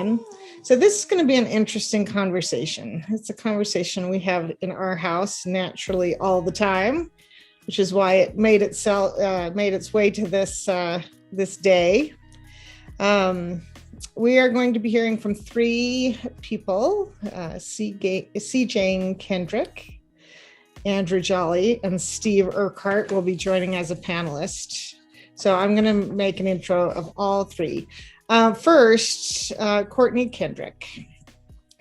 Stephen. So this is going to be an interesting conversation. It's a conversation we have in our house naturally all the time, which is why it made its way to this day. We are going to be hearing from three people: C. Jane Kendrick, Andrew Jolly, and Steve Urquhart will be joining as a panelist. So I'm going to make an intro of all three. First, Courtney Kendrick.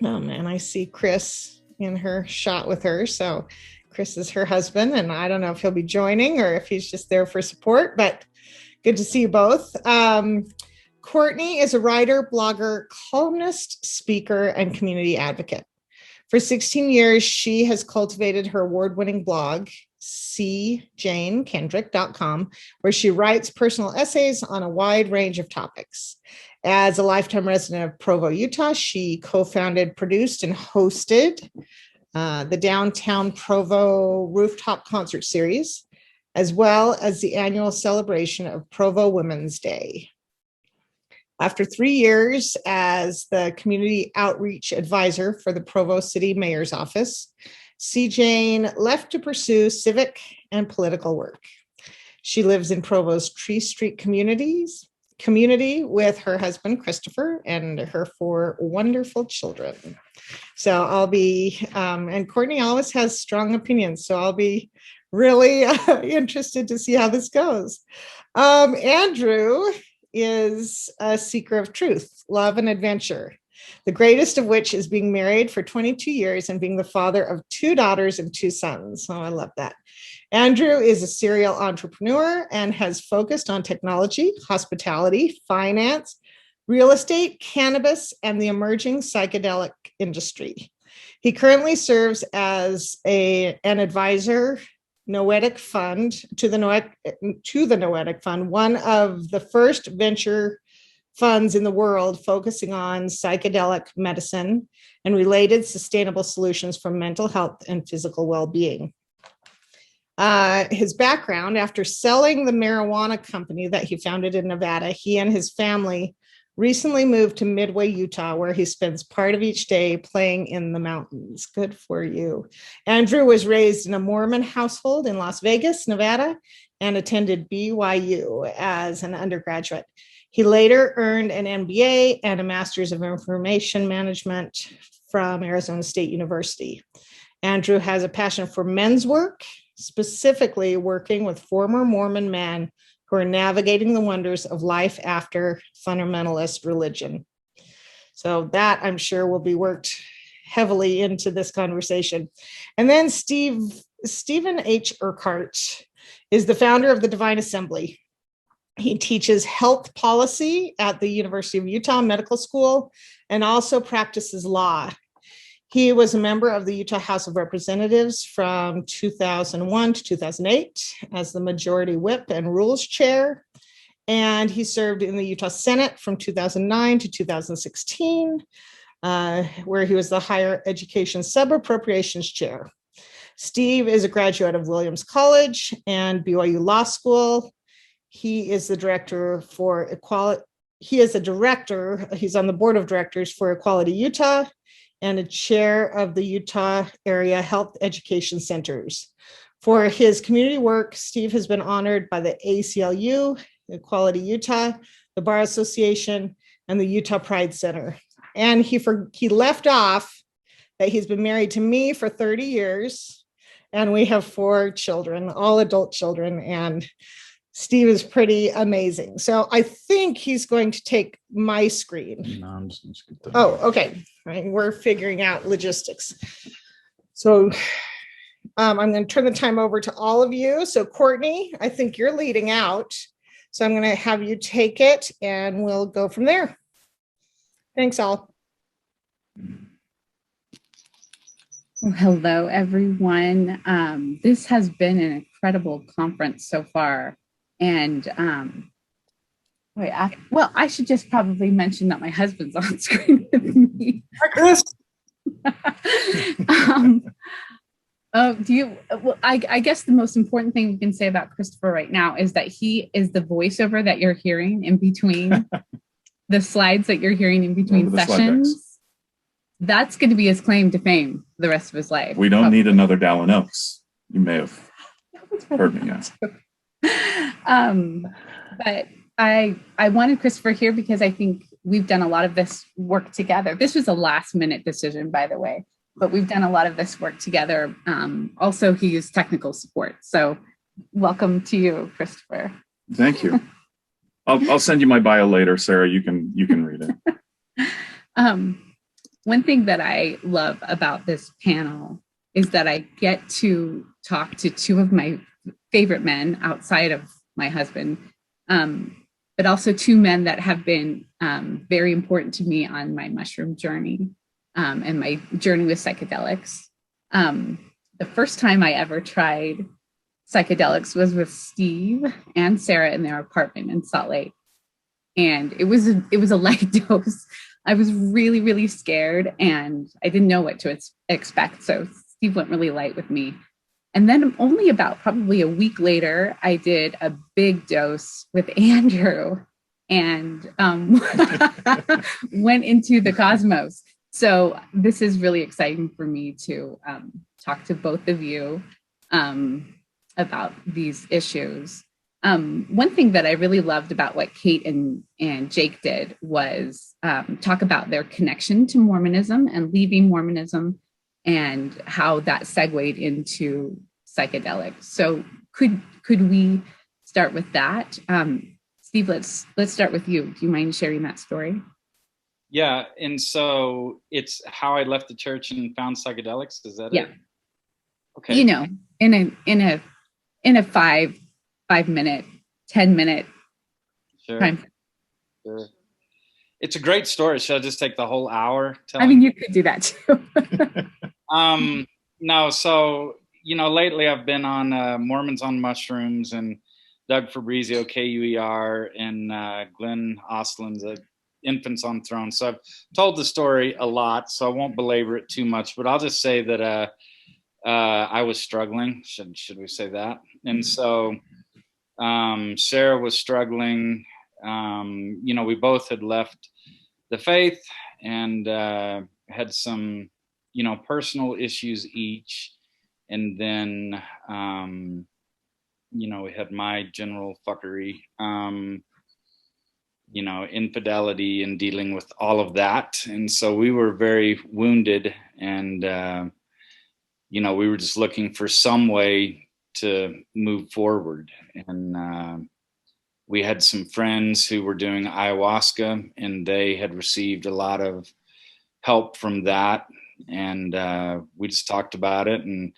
Oh man, I see Chris in her shot with her. So Chris is her husband, and I don't know if he'll be joining or if he's just there for support, but good to see you both. Courtney is a writer, blogger, columnist, speaker, and community advocate. For 16 years, she has cultivated her award-winning blog, cjanekendrick.com, where she writes personal essays on a wide range of topics. As a lifetime resident of Provo, Utah, she co-founded, produced, and hosted the Downtown Provo Rooftop Concert Series, as well as the annual celebration of Provo Women's Day. After 3 years as the community outreach advisor for the Provo City Mayor's Office, C. Jane left to pursue civic and political work. She lives in Provo's Tree Street community with her husband, Christopher, and her 4 wonderful children. So I'll be, and Courtney always has strong opinions, so I'll be really interested to see how this goes. Andrew is a seeker of truth, love, and adventure, the greatest of which is being married for 22 years and being the father of 2 daughters and 2 sons. Oh, I love that. Andrew is a serial entrepreneur and has focused on technology, hospitality, finance, real estate, cannabis, and the emerging psychedelic industry. He currently serves as an advisor Noetic Fund to the Noetic Fund, one of the first venture funds in the world focusing on psychedelic medicine and related sustainable solutions for mental health and physical well-being. His background: after selling the marijuana company that he founded in Nevada, he and his family recently moved to Midway, Utah, where he spends part of each day playing in the mountains. Good for you. Andrew was raised in a Mormon household in Las Vegas, Nevada, and attended BYU as an undergraduate. He later earned an MBA and a Master's of Information Management from Arizona State University. Andrew has a passion for men's work, specifically working with former Mormon men who are navigating the wonders of life after fundamentalist religion. So that, I'm sure, will be worked heavily into this conversation. And then Stephen H. Urquhart is the founder of the Divine Assembly. He teaches health policy at the University of Utah Medical School and also practices law. He was a member of the Utah House of Representatives from 2001 to 2008 as the Majority Whip and Rules Chair, and he served in the Utah Senate from 2009 to 2016, where he was the Higher Education Sub-Appropriations Chair. Steve is a graduate of Williams College and BYU Law School. He is the director for equality. He's on the board of directors for Equality Utah and a chair of the Utah Area Health Education Centers. For his community work, Steve has been honored by the ACLU, Equality Utah, the Bar Association, and the Utah Pride Center. And he left off that he's been married to me for 30 years, and we have 4 children, all adult children, and Steve is pretty amazing. So I think he's going to take my screen. No, I'm just going to skip that. Oh, okay. Right. We're figuring out logistics. So I'm going to turn the time over to all of you. So Courtney, I think you're leading out. So I'm going to have you take it and we'll go from there. Thanks all. Well, hello, everyone. This has been an incredible conference so far. And I should just probably mention that my husband's on screen with me. Hi, Chris. I guess the most important thing we can say about Christopher right now is that he is the voiceover that you're hearing in between the slides that you're hearing in between sessions, that's going to be his claim to fame the rest of his life. We don't need another Dallin Oaks. You may have heard me. But I wanted Christopher here because I think we've done a lot of this work together. This was a last minute decision, by the way, but we've done a lot of this work together. Also, he used technical support. So welcome to you, Christopher. Thank you. I'll send you my bio later, Sarah. You can read it. One thing that I love about this panel is that I get to talk to two of my favorite men outside of my husband, but also two men that have been very important to me on my mushroom journey and my journey with psychedelics. The first time I ever tried psychedelics was with Steve and Sarah in their apartment in Salt Lake. And it was a light dose. I was really, really scared and I didn't know what to expect. So Steve went really light with me. And then only about probably a week later, I did a big dose with Andrew and went into the cosmos. So this is really exciting for me to talk to both of you about these issues. One thing that I really loved about what Kate and Jake did was talk about their connection to Mormonism and leaving Mormonism and how that segued into psychedelics. So could we start with that? Steve, let's start with you. Do you mind sharing that story? Yeah, and so it's how I left the church and found psychedelics. Is that it? Okay. You know, in a 5 minute, 10 minute time. Sure. It's a great story. Should I just take the whole hour? I mean, you could do that too. No, so, lately I've been on Mormons on Mushrooms and Doug Fabrizio, KUER, and Glenn Ostland's Infants on Thrones. So I've told the story a lot, so I won't belabor it too much, but I'll just say that I was struggling. Should we say that? And so Sarah was struggling. We both had left the faith and had some, personal issues each. And then, we had my general fuckery, infidelity and dealing with all of that. And so we were very wounded and, we were just looking for some way to move forward. And we had some friends who were doing ayahuasca and they had received a lot of help from that. And we just talked about it and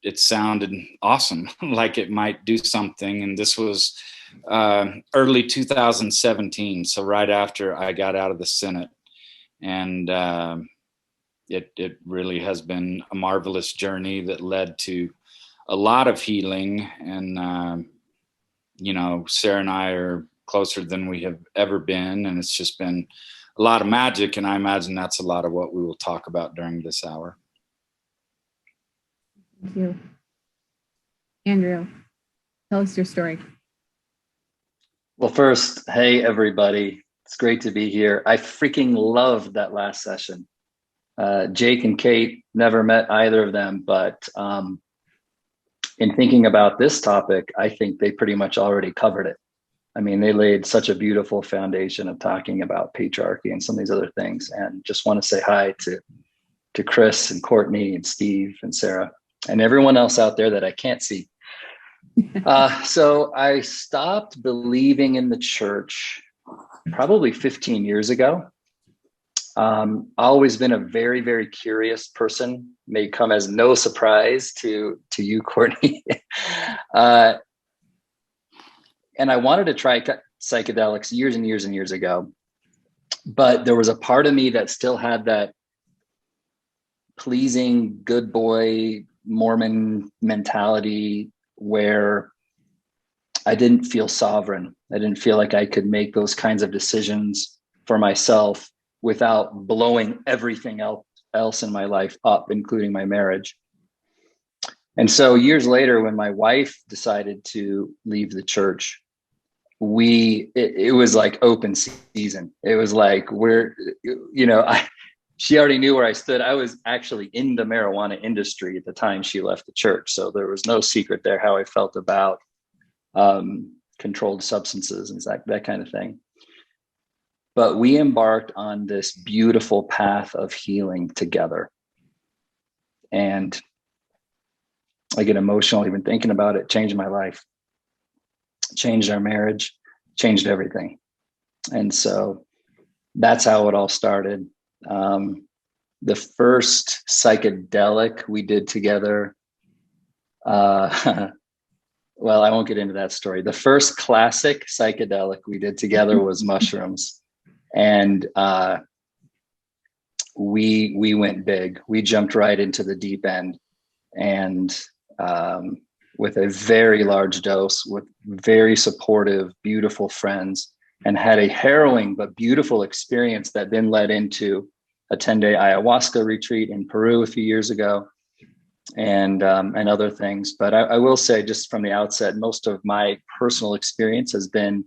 it sounded awesome, like it might do something. And this was early 2017. So right after I got out of the Senate. And it really has been a marvelous journey that led to a lot of healing. And, Sarah and I are closer than we have ever been. And it's just been a lot of magic. And I imagine that's a lot of what we will talk about during this hour. Thank you. Andrew, tell us your story. Well, first, hey, everybody. It's great to be here. I freaking loved that last session. Jake and Kate, never met either of them, but in thinking about this topic, I think they pretty much already covered it. I mean, they laid such a beautiful foundation of talking about patriarchy and some of these other things. And just want to say hi to Chris and Courtney and Steve and Sarah and everyone else out there that I can't see. So I stopped believing in the church probably 15 years ago. Always been a very, very curious person, may come as no surprise to you, Courtney. And I wanted to try psychedelics years and years and years ago, but there was a part of me that still had that pleasing good boy Mormon mentality where I didn't feel sovereign. I didn't feel like I could make those kinds of decisions for myself without blowing everything else in my life up, including my marriage. And so years later, when my wife decided to leave the church, it was like open season. It was like she already knew where I stood. I was actually in the marijuana industry at the time she left the church. So there was no secret there how I felt about controlled substances and that kind of thing. But we embarked on this beautiful path of healing together. And I get emotional even thinking about it. Changed my life, changed our marriage, changed everything. And so that's how it all started. The first psychedelic we did together, well, I won't get into that story. The first classic psychedelic we did together was mushrooms. And we went big. We jumped right into the deep end, and with a very large dose, with very supportive, beautiful friends, and had a harrowing but beautiful experience that then led into a 10-day ayahuasca retreat in Peru a few years ago, and other things. But I will say, just from the outset, most of my personal experience has been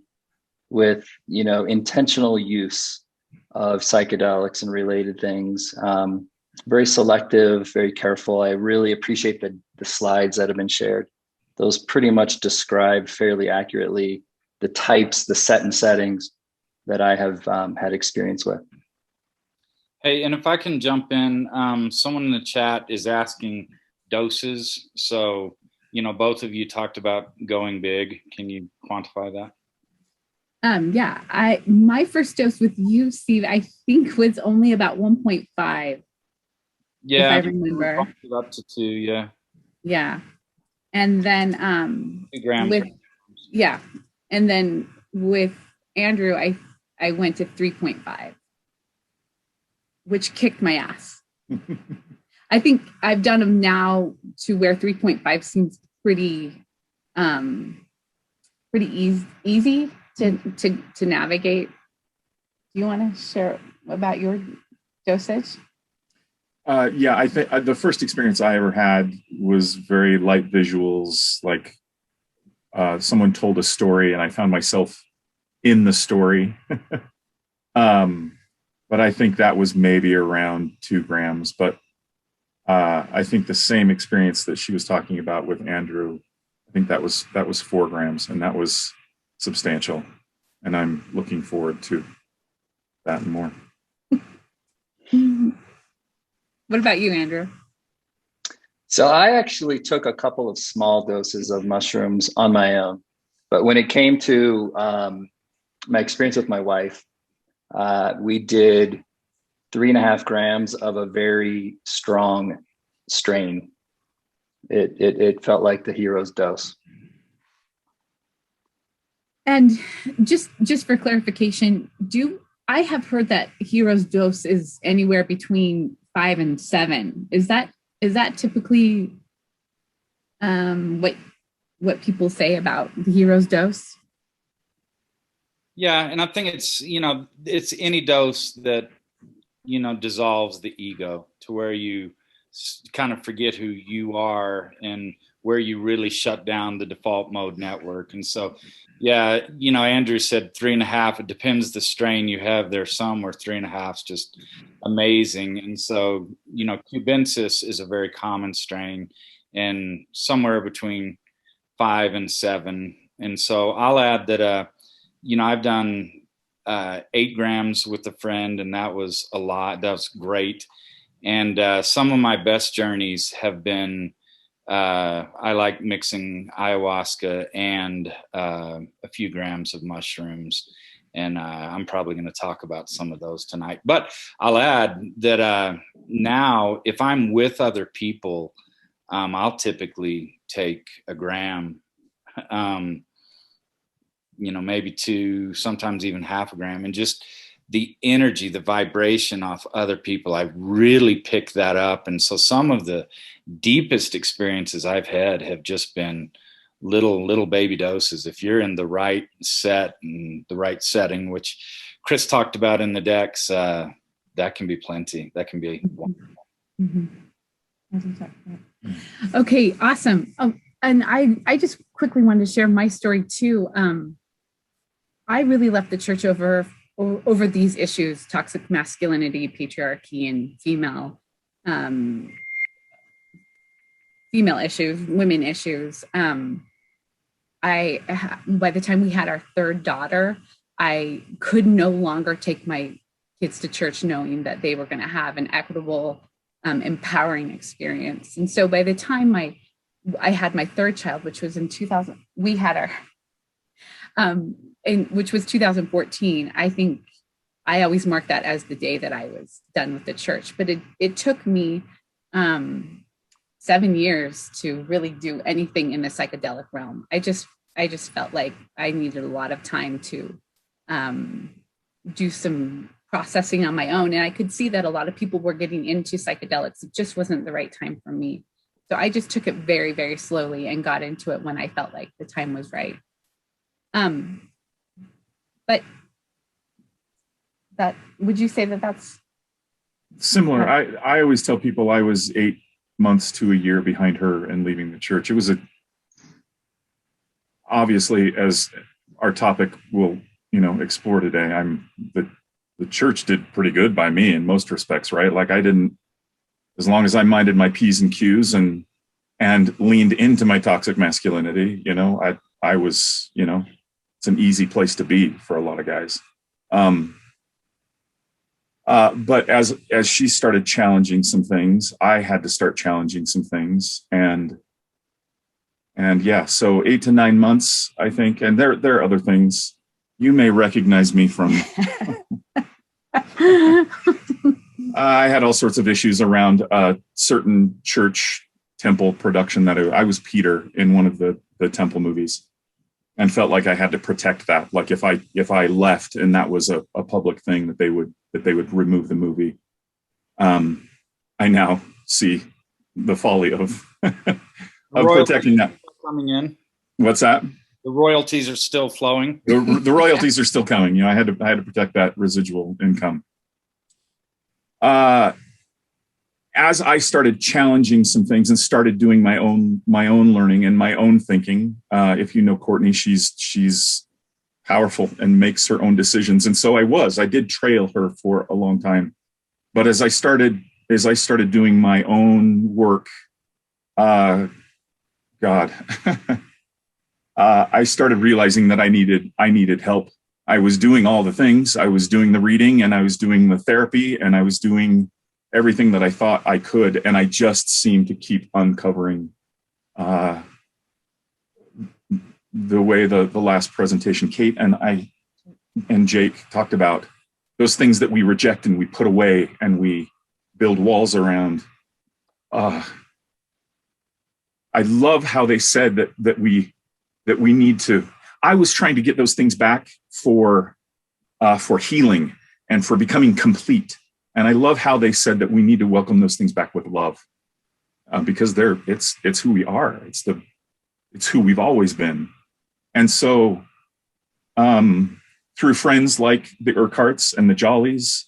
with intentional use of psychedelics and related things. Very selective, very careful. I really appreciate the slides that have been shared. Those pretty much describe fairly accurately the types, the set and settings that I have had experience with. Hey, and if I can jump in, someone in the chat is asking doses. So, both of you talked about going big. Can you quantify that? Yeah, my first dose with you, Steve, I think was only about 1.5. Yeah, if I remember. Up to 2, yeah. Yeah. And then 2 grams. And then with Andrew, I went to 3.5, which kicked my ass. I think I've done them now to where 3.5 seems pretty easy to navigate. Do you want to share about your dosage? Yeah, I think the first experience I ever had was very light visuals, like someone told a story and I found myself in the story. But I think that was maybe around 2 grams. But I think the same experience that she was talking about with Andrew, I think that was 4 grams, and that was substantial. And I'm looking forward to that and more. What about you, Andrew? So I actually took a couple of small doses of mushrooms on my own. But when it came to my experience with my wife, we did 3.5 grams of a very strong strain. It felt like the hero's dose. And just for clarification, I have heard that hero's dose is anywhere between 5 and 7. Is that typically what people say about the hero's dose? Yeah, and I think it's it's any dose that dissolves the ego to where you kind of forget who you are and where you really shut down the default mode network. And so, yeah, Andrew said 3.5. It depends the strain you have. There's some where 3.5 is just amazing. And so, cubensis is a very common strain, and somewhere between 5 and 7. And so I'll add that, I've done 8 grams with a friend, and that was a lot. That was great. And some of my best journeys have been, I like mixing ayahuasca and a few grams of mushrooms. And I'm probably going to talk about some of those tonight. But I'll add that now, if I'm with other people, I'll typically take a gram, maybe 2, sometimes even 0.5 gram. And just the energy, the vibration off other people, I really pick that up. And so some of the deepest experiences I've had have just been little baby doses. If you're in the right set and the right setting, which Chris talked about in the decks, that can be plenty. That can be wonderful. Mm-hmm. Okay, awesome. And I just quickly wanted to share my story too. I really left the church over these issues: toxic masculinity, patriarchy, and female issues, women issues. By the time we had our third daughter, I could no longer take my kids to church knowing that they were going to have an equitable, empowering experience. And so by the time I had my third child, which was in 2000, we had our, which was 2014. I think I always mark that as the day that I was done with the church. But it took me 7 years to really do anything in the psychedelic realm. I just felt like I needed a lot of time to do some processing on my own. And I could see that a lot of people were getting into psychedelics. It just wasn't the right time for me. So I just took it very, very slowly and got into it when I felt like the time was right. But would you say that that's similar? I always tell people I was 8 months to a year behind her and leaving the church. It was obviously, as our topic will, explore today, the church did pretty good by me in most respects, right? Like I didn't, as long as I minded my P's and Q's and leaned into my toxic masculinity, I was, it's an easy place to be for a lot of guys. But as she started challenging some things, I had to start challenging some things, and yeah, so 8 to 9 months, I think. And there are other things you may recognize me from. I had all sorts of issues around certain church temple production that I was Peter in one of the temple movies, and felt like I had to protect that. Like if I left and that was a public thing, that they would remove the movie. I now see the folly of protecting that. Coming in. What's that? The royalties are still flowing. The royalties are still coming. I had to protect that residual income. As I started challenging some things and started doing my own learning and my own thinking, if you know Courtney, she's powerful and makes her own decisions. And so I did trail her for a long time. But as I started doing my own work, I started realizing that I needed help. I was doing all the things. I was doing the reading, and I was doing the therapy, and I was doing everything that I thought I could. And I just seemed to keep uncovering the way the last presentation, Kate and Jake talked about, those things that we reject and we put away and we build walls around. I love how they said that we need to. I was trying to get those things back for healing and for becoming complete. And I love how they said that we need to welcome those things back with love, because it's who we are. It's who we've always been. And so through friends like the Urquharts and the Jollies,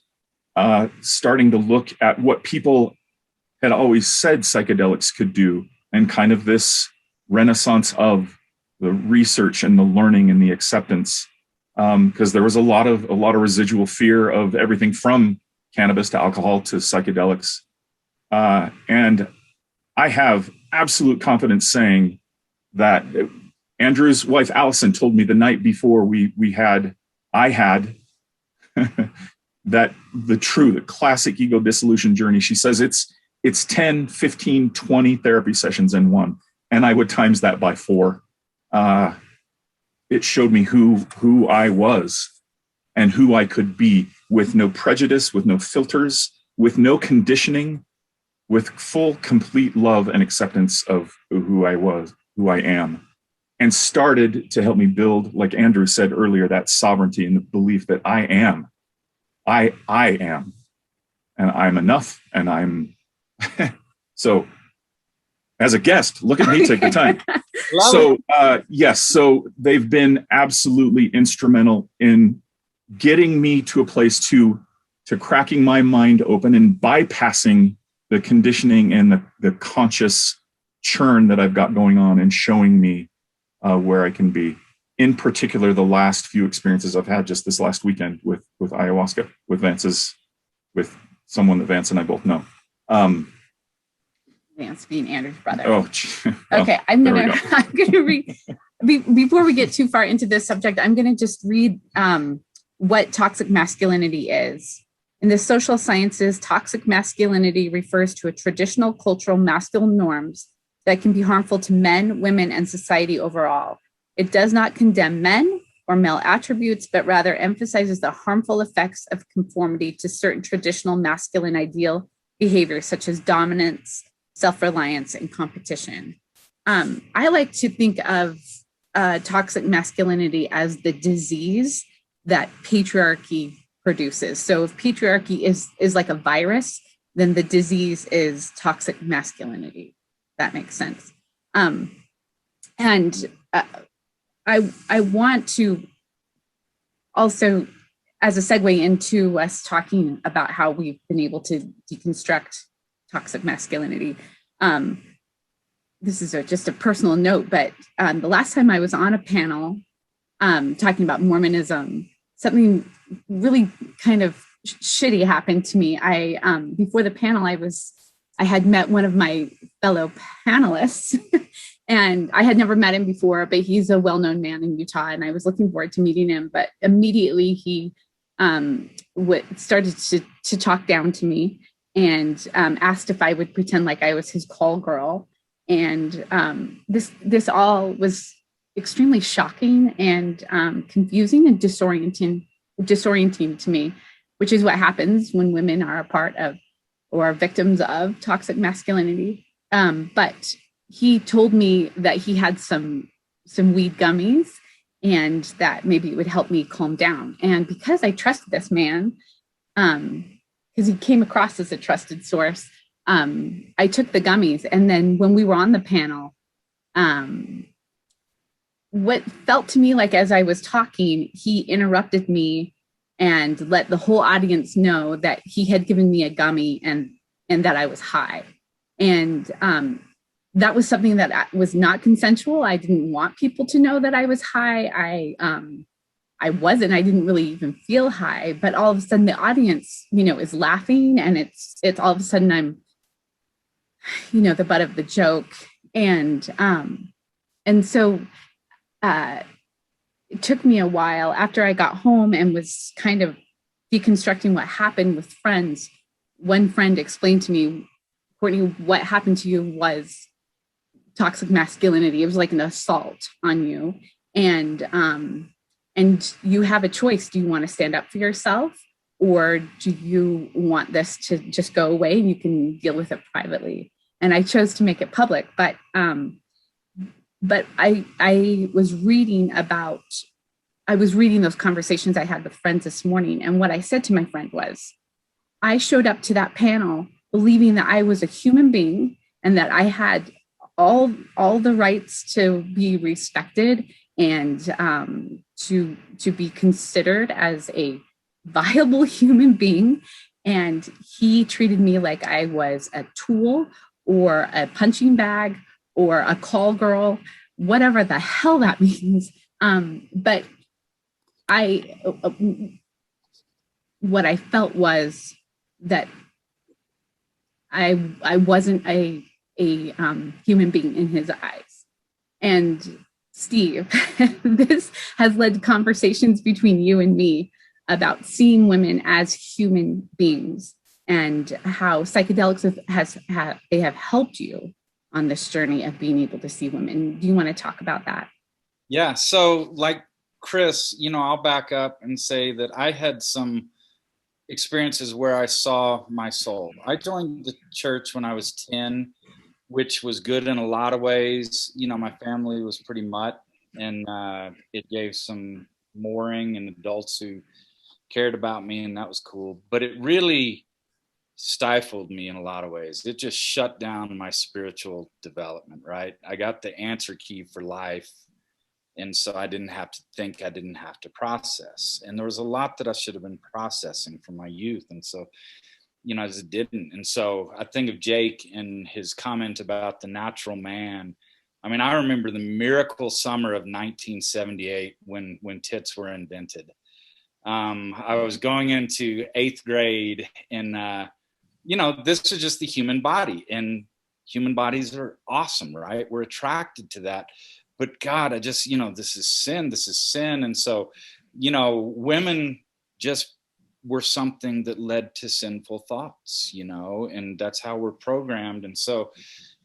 starting to look at what people had always said psychedelics could do, and kind of this renaissance of the research and the learning and the acceptance, because there was a lot of residual fear of everything from cannabis to alcohol to psychedelics. And I have absolute confidence saying that Andrew's wife, Allison, told me the night before I had that the classic ego dissolution journey. She says it's 10, 15, 20 therapy sessions in one. And I would times that by 4. It showed me who I was and who I could be, with no prejudice, with no filters, with no conditioning, with full, complete love and acceptance of who I was, who I am, and started to help me build, like Andrew said earlier, that sovereignty and the belief that I am, and I'm enough, and I'm so. As a guest, look at me take the time. Yes, so they've been absolutely instrumental in getting me to a place to cracking my mind open and bypassing the conditioning and the conscious churn that I've got going on, and showing me where I can be. in particular, the last few experiences I've had just this last weekend with ayahuasca, with someone that Vance and I both know. Vance being Andrew's brother. Oh, well, okay. I'm gonna read before we get too far into this subject. I'm gonna just read what toxic masculinity is. In the social sciences, toxic masculinity refers to a traditional cultural masculine norms that can be harmful to men, women, and society overall. It does not condemn men or male attributes, but rather emphasizes the harmful effects of conformity to certain traditional masculine ideal behaviors, such as dominance, self-reliance, and competition. I like to think of toxic masculinity as the disease that patriarchy produces. So if patriarchy is like a virus, then the disease is toxic masculinity. That makes sense. And I want to also, as a segue into us talking about how we've been able to deconstruct toxic masculinity. This is just a personal note, but the last time I was on a panel talking about Mormonism, something really kind of shitty happened to me. Before the panel, I had met one of my fellow panelists and I had never met him before, but he's a well-known man in Utah and I was looking forward to meeting him. But immediately he started to talk down to me and asked if I would pretend like I was his call girl. And this all was extremely shocking and confusing and disorienting to me, which is what happens when women are a part of or victims of toxic masculinity. But he told me that he had some weed gummies and that maybe it would help me calm down. And because I trusted this man, because he came across as a trusted source, I took the gummies. And then when we were on the panel, what felt to me like as I was talking, he interrupted me and let the whole audience know that he had given me a gummy and that I was high. And that was something that was not consensual. I didn't want people to know that I was high. I wasn't. I didn't really even feel high. But all of a sudden, the audience, is laughing, and it's all of a sudden I'm, the butt of the joke, and so it took me a while after I got home and was kind of deconstructing what happened with friends. One friend explained to me, Courtney, what happened to you was toxic masculinity. It was like an assault on you. And you have a choice. Do you want to stand up for yourself, or do you want this to just go away and you can deal with it privately? And I chose to make it public. But I was reading those conversations I had with friends this morning. And what I said to my friend was, I showed up to that panel believing that I was a human being and that I had all the rights to be respected and to be considered as a viable human being. And he treated me like I was a tool or a punching bag or a call girl, whatever the hell that means. But what I felt was that I wasn't a human being in his eyes. And Steve, this has led to conversations between you and me about seeing women as human beings and how psychedelics have helped you on this journey of being able to see women. Do you want to talk about that? Yeah. So like Chris, I'll back up and say that I had some experiences where I saw my soul. I joined the church when I was 10, which was good in a lot of ways. My family was pretty mutt, and it gave some mooring and adults who cared about me, and that was cool. But it really stifled me in a lot of ways. It just shut down my spiritual development, right? I got the answer key for life. And so I didn't have to think, I didn't have to process. And there was a lot that I should have been processing from my youth. And so, I just didn't. And so I think of Jake and his comment about the natural man I mean, I remember the miracle summer of 1978 when tits were invented. I was going into 8th grade, and this is just the human body, and human bodies are awesome, right? We're attracted to that. But God, I just, this is sin. And so, women just were something that led to sinful thoughts, and that's how we're programmed. And so,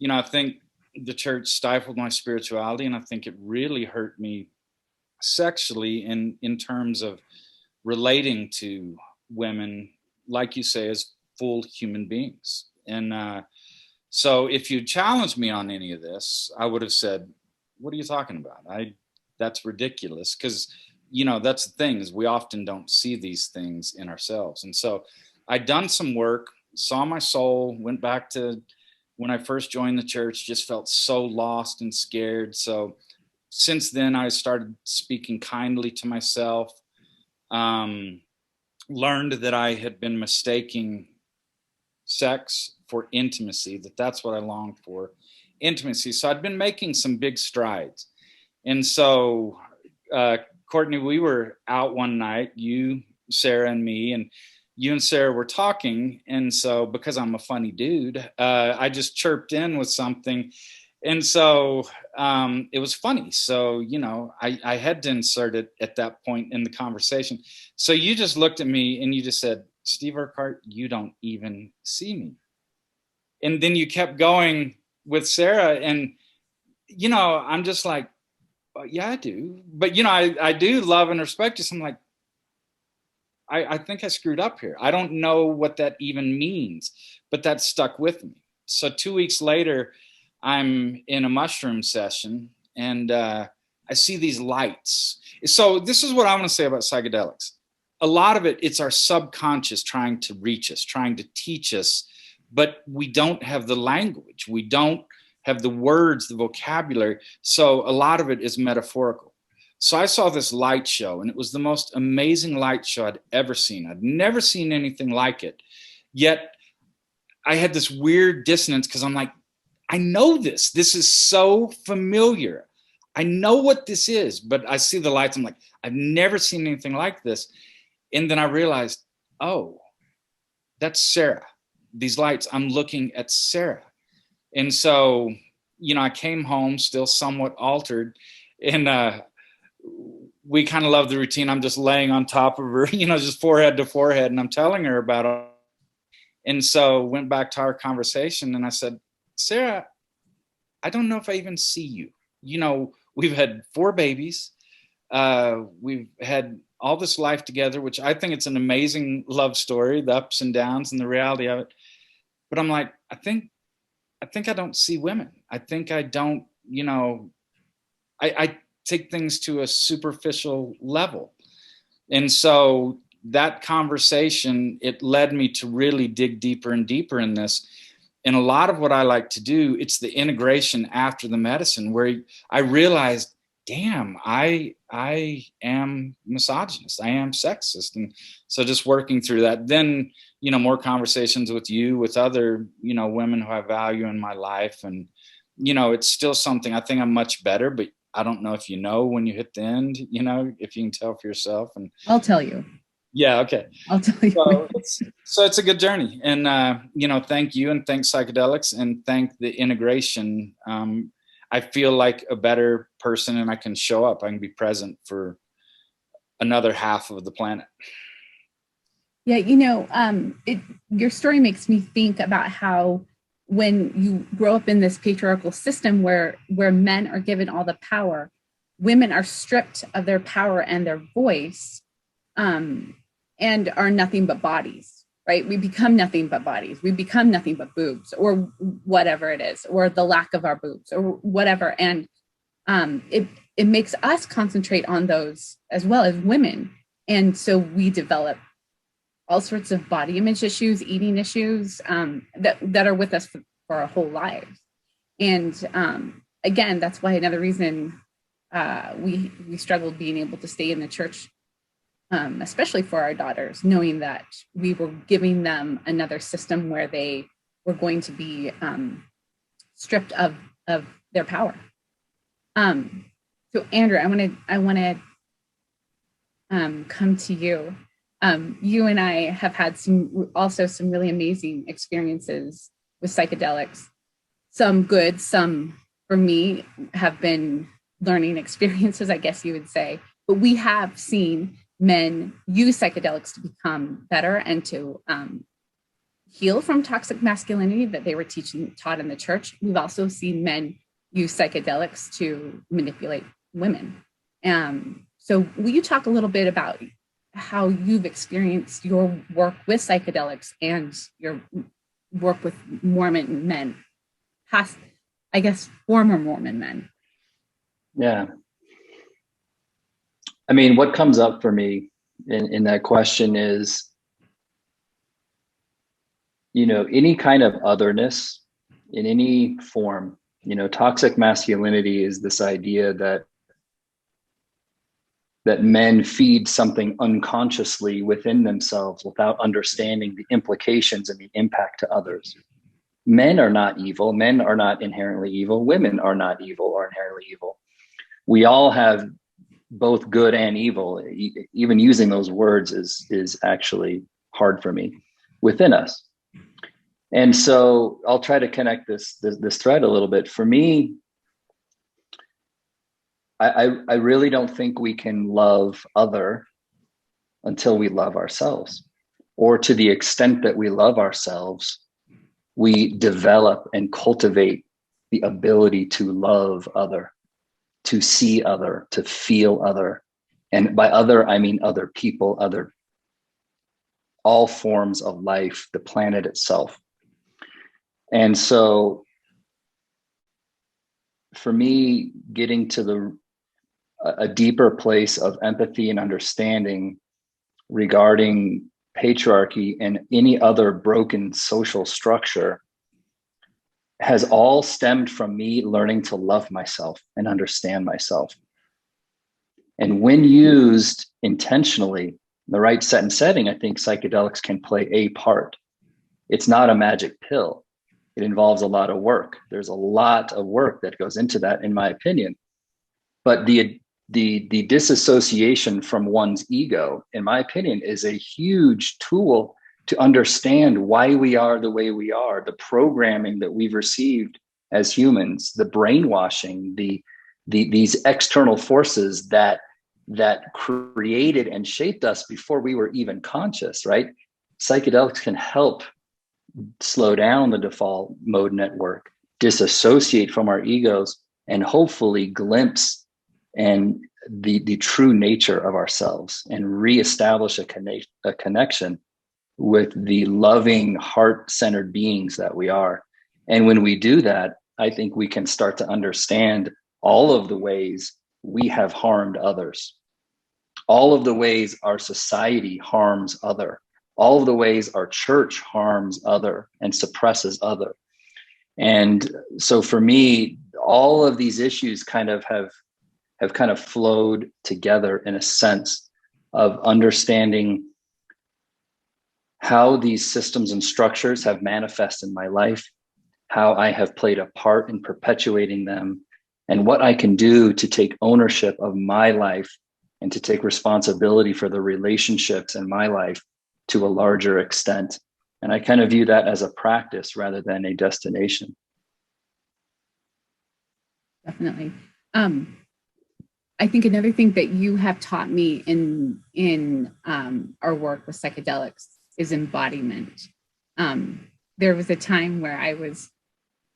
I think the church stifled my spirituality, and I think it really hurt me sexually in terms of relating to women, like you say, as full human beings. And so if you challenged me on any of this, I would have said, what are you talking about? That's ridiculous. Because, that's the thing, is we often don't see these things in ourselves. And so I'd done some work, saw my soul, went back to when I first joined the church, just felt so lost and scared. So since then, I started speaking kindly to myself, learned that I had been mistaking sex for intimacy, that's what I longed for, intimacy. So I'd been making some big strides. And so, Courtney, we were out one night, you, Sarah, and me, and you and Sarah were talking. And so, because I'm a funny dude, I just chirped in with something. And so it was funny. So, I had to insert it at that point in the conversation. So you just looked at me and you just said, Steve Urquhart, you don't even see me. And then you kept going with Sarah, and, I'm just like, well, yeah, I do. But, I do love and respect you. So I'm like, I think I screwed up here. I don't know what that even means, but that stuck with me. So 2 weeks later, I'm in a mushroom session, and I see these lights. So this is what I want to say about psychedelics. A lot of it, it's our subconscious trying to reach us, trying to teach us, but we don't have the language. We don't have the words, the vocabulary. So a lot of it is metaphorical. So I saw this light show, and it was the most amazing light show I'd ever seen. I'd never seen anything like it. Yet I had this weird dissonance, because I'm like, I know this. This is so familiar. I know what this is, but I see the lights. I'm like, I've never seen anything like this. And then I realized, oh, that's Sarah. These lights, I'm looking at Sarah. And so, I came home still somewhat altered, and we kind of love the routine. I'm just laying on top of her, just forehead to forehead, and I'm telling her about it. And so went back to our conversation, and I said, Sarah, I don't know if I even see you. We've had 4 babies. We've had all this life together, which I think it's an amazing love story, the ups and downs and the reality of it. But I'm like, I think I don't see women. I think I don't, I take things to a superficial level. And so that conversation, it led me to really dig deeper and deeper in this. And a lot of what I like to do, it's the integration after the medicine, where I realized, damn, I am misogynist. I am sexist. And so just working through that, then, more conversations with you, with other, women who have value in my life. And, it's still something. I think I'm much better, but I don't know if when you hit the end, if you can tell for yourself. And I'll tell you. Yeah. Okay. I'll tell you. So it's a good journey. And, thank you, and thanks psychedelics, and thank the integration. I feel like a better person, and I can show up. I can be present for another half of the planet. Yeah. Your story makes me think about how when you grow up in this patriarchal system where men are given all the power, women are stripped of their power and their voice, and are nothing but bodies, right? We become nothing but bodies. We become nothing but boobs, or whatever it is, or the lack of our boobs, or whatever. And it makes us concentrate on those as well as women. And so we develop all sorts of body image issues, eating issues, that are with us for our whole lives. And again, that's why another reason we struggled being able to stay in the church, especially for our daughters, knowing that we were giving them another system where they were going to be stripped of their power. So Andrew, I want to come to you. You and I have had some really amazing experiences with psychedelics. Some good, some for me have been learning experiences, I guess you would say. But we have seen men use psychedelics to become better and to heal from toxic masculinity that they were taught in the church. We've also seen men use psychedelics to manipulate women. So will you talk a little bit about how you've experienced your work with psychedelics and your work with Mormon men, past, I guess, former Mormon men? Yeah. I mean, what comes up for me in that question is, any kind of otherness in any form. Toxic masculinity is this idea that men feed something unconsciously within themselves without understanding the implications and the impact to others. Men are not evil. Men are not inherently evil. Women are not evil or inherently evil. We all have both good and evil. Even using those words is actually hard for me within us. And so I'll try to connect this thread a little bit. For me, I really don't think we can love other until we love ourselves, or to the extent that we love ourselves, we develop and cultivate the ability to love other, to see other, to feel other. And by other, I mean other people, all forms of life, the planet itself. And so for me, getting to a deeper place of empathy and understanding regarding patriarchy and any other broken social structure has all stemmed from me learning to love myself and understand myself. And when used intentionally, in the right set and setting, I think psychedelics can play a part. It's not a magic pill. It involves a lot of work. There's a lot of work that goes into that, in my opinion. But the disassociation from one's ego, in my opinion, is a huge tool to understand why we are the way we are, the programming that we've received as humans, the brainwashing, these external forces that created and shaped us before we were even conscious, right? Psychedelics can help slow down the default mode network, disassociate from our egos, and hopefully glimpse and the true nature of ourselves and reestablish a connection with the loving, heart-centered beings that we are. And when we do that, I think we can start to understand all of the ways we have harmed others, all of the ways our society harms other, all of the ways our church harms other and suppresses other. And so for me, all of these issues kind of have flowed together in a sense of understanding how these systems and structures have manifested in my life, how I have played a part in perpetuating them, and what I can do to take ownership of my life and to take responsibility for the relationships in my life to a larger extent. And I kind of view that as a practice rather than a destination. Definitely. I think another thing that you have taught me in our work with psychedelics is embodiment. There was a time where I was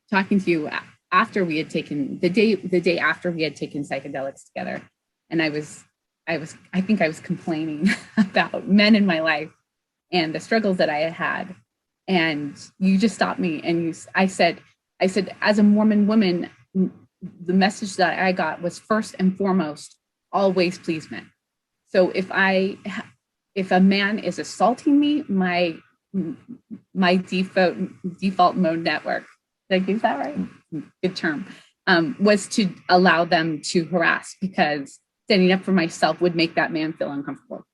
talking to you after we had taken the day after we had taken psychedelics together, and I think I was complaining about men in my life and the struggles that I had had, and you just stopped me and I said, as a Mormon woman, the message that I got was first and foremost, always please men. So if a man is assaulting me, my default mode network, did I use that right? Good term, was to allow them to harass, because standing up for myself would make that man feel uncomfortable.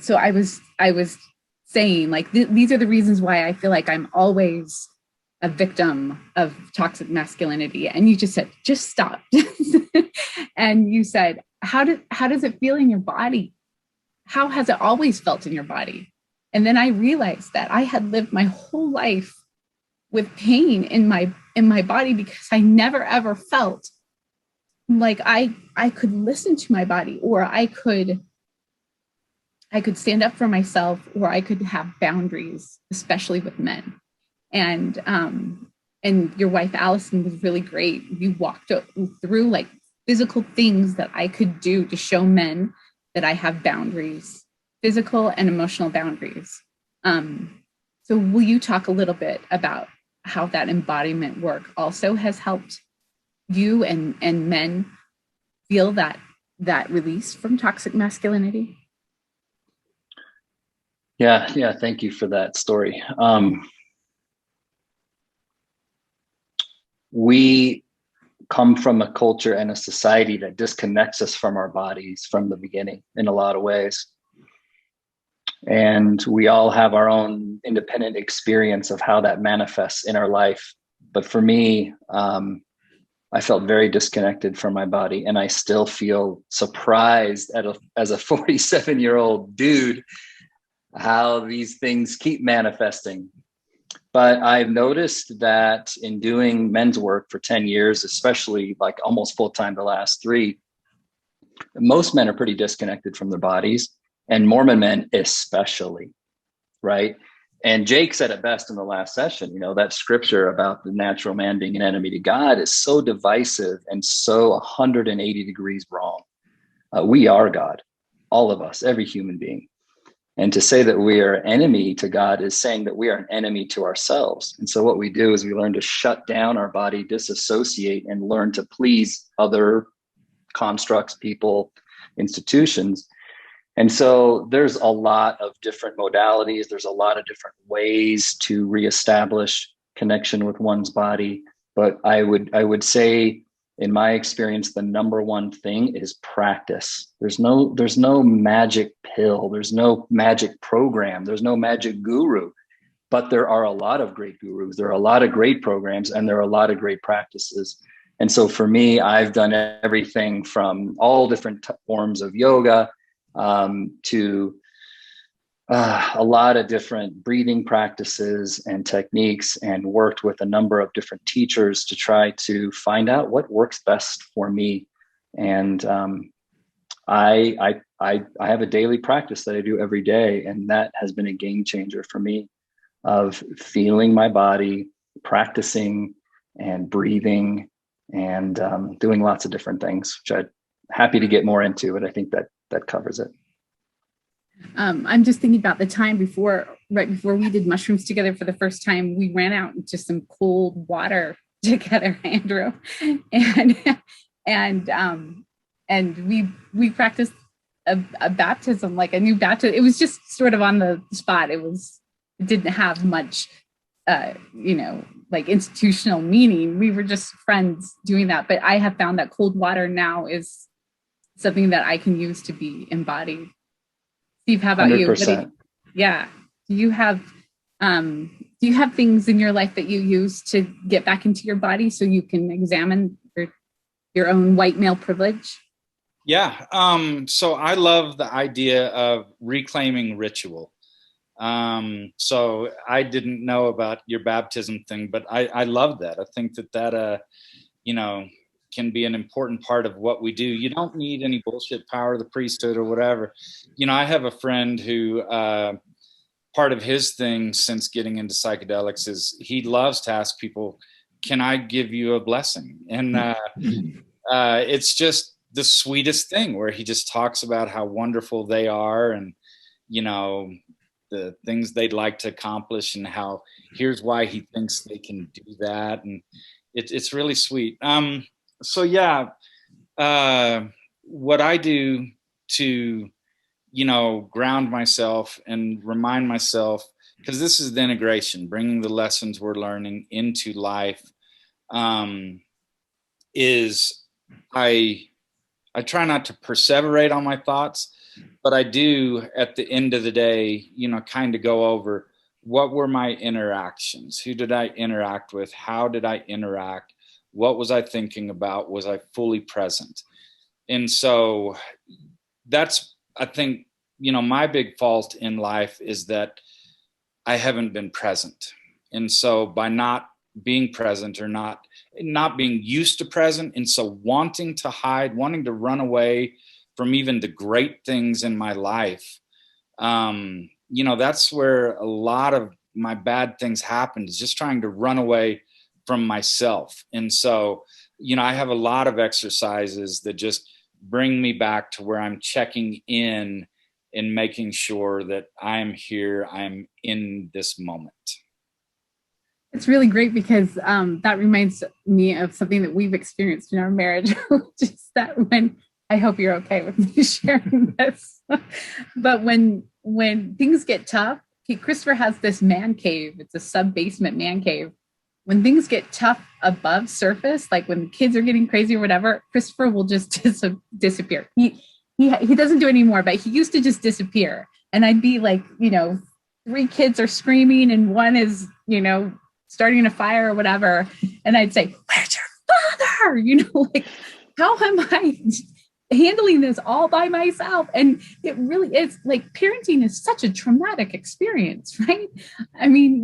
So I was saying, like, these are the reasons why I feel like I'm always a victim of toxic masculinity, and you just said, just stop. And you said, how does it feel in your body? How has it always felt in your body? And then I realized that I had lived my whole life with pain in my body because I never ever felt like I could listen to my body, or I could stand up for myself, or I could have boundaries, especially with men. And your wife Allison was really great. You walked through like physical things that I could do to show men that I have boundaries, physical and emotional boundaries. So will you talk a little bit about how that embodiment work also has helped you and men feel that release from toxic masculinity? Yeah. Thank you for that story. We come from a culture and a society that disconnects us from our bodies from the beginning in a lot of ways. And we all have our own independent experience of how that manifests in our life. But for me, I felt very disconnected from my body, and I still feel surprised as a 47-year-old dude how these things keep manifesting. But I've noticed that in doing men's work for 10 years, especially like almost full time the last 3, most men are pretty disconnected from their bodies, and Mormon men especially, right? And Jake said it best in the last session, that scripture about the natural man being an enemy to God is so divisive and so 180 degrees wrong. We are God, all of us, every human being. And to say that we are an enemy to God is saying that we are an enemy to ourselves. And so what we do is we learn to shut down our body, disassociate, and learn to please other constructs, people, institutions. And so there's a lot of different modalities. There's a lot of different ways to reestablish connection with one's body. But I would say, in my experience, the number one thing is practice. There's no magic pill. There's no magic program. There's no magic guru. But there are a lot of great gurus. There are a lot of great programs, and there are a lot of great practices. And so for me, I've done everything from all different forms of yoga to a lot of different breathing practices and techniques, and worked with a number of different teachers to try to find out what works best for me. And I have a daily practice that I do every day, and that has been a game changer for me, of feeling my body, practicing and breathing, and doing lots of different things, which I'm happy to get more into, but I think that covers it. I'm just thinking about the time right before we did mushrooms together for the first time. We ran out into some cold water together, Andrew, and we practiced a baptism, like a new baptism. It was just sort of on the spot. It didn't have much, like institutional meaning. We were just friends doing that. But I have found that cold water now is something that I can use to be embodied. Steve, how about 100%. Yeah. Do you have things in your life that you use to get back into your body so you can examine your own white male privilege? Yeah. So I love the idea of reclaiming ritual. So I didn't know about your baptism thing, but I love that. I think that can be an important part of what we do. You don't need any bullshit power of the priesthood or whatever. I have a friend who, part of his thing since getting into psychedelics is he loves to ask people, can I give you a blessing? And it's just the sweetest thing, where he just talks about how wonderful they are, and, the things they'd like to accomplish, and how here's why he thinks they can do that. And it's really sweet. So yeah, what I do to, ground myself and remind myself, because this is the integration, bringing the lessons we're learning into life, is I try not to perseverate on my thoughts, but I do at the end of the day, kind of go over what were my interactions? Who did I interact with? How did I interact? What was I thinking about? Was I fully present? And so that's, I think, my big fault in life is that I haven't been present. And so by not being present, or not being used to present, and so wanting to hide, wanting to run away from even the great things in my life, that's where a lot of my bad things happened, is just trying to run away from myself. And so, I have a lot of exercises that just bring me back to where I'm checking in and making sure that I'm here, I'm in this moment. It's really great because that reminds me of something that we've experienced in our marriage, which is that when, I hope you're okay with me sharing this, but when things get tough, Christopher has this man cave. It's a sub-basement man cave. When things get tough above surface, like when the kids are getting crazy or whatever, Christopher will just disappear. He doesn't do it anymore, but he used to just disappear. And I'd be like, 3 kids are screaming and one is, starting a fire or whatever. And I'd say, where's your father? Like, how am I handling this all by myself? And it really is, like, parenting is such a traumatic experience, right? I mean,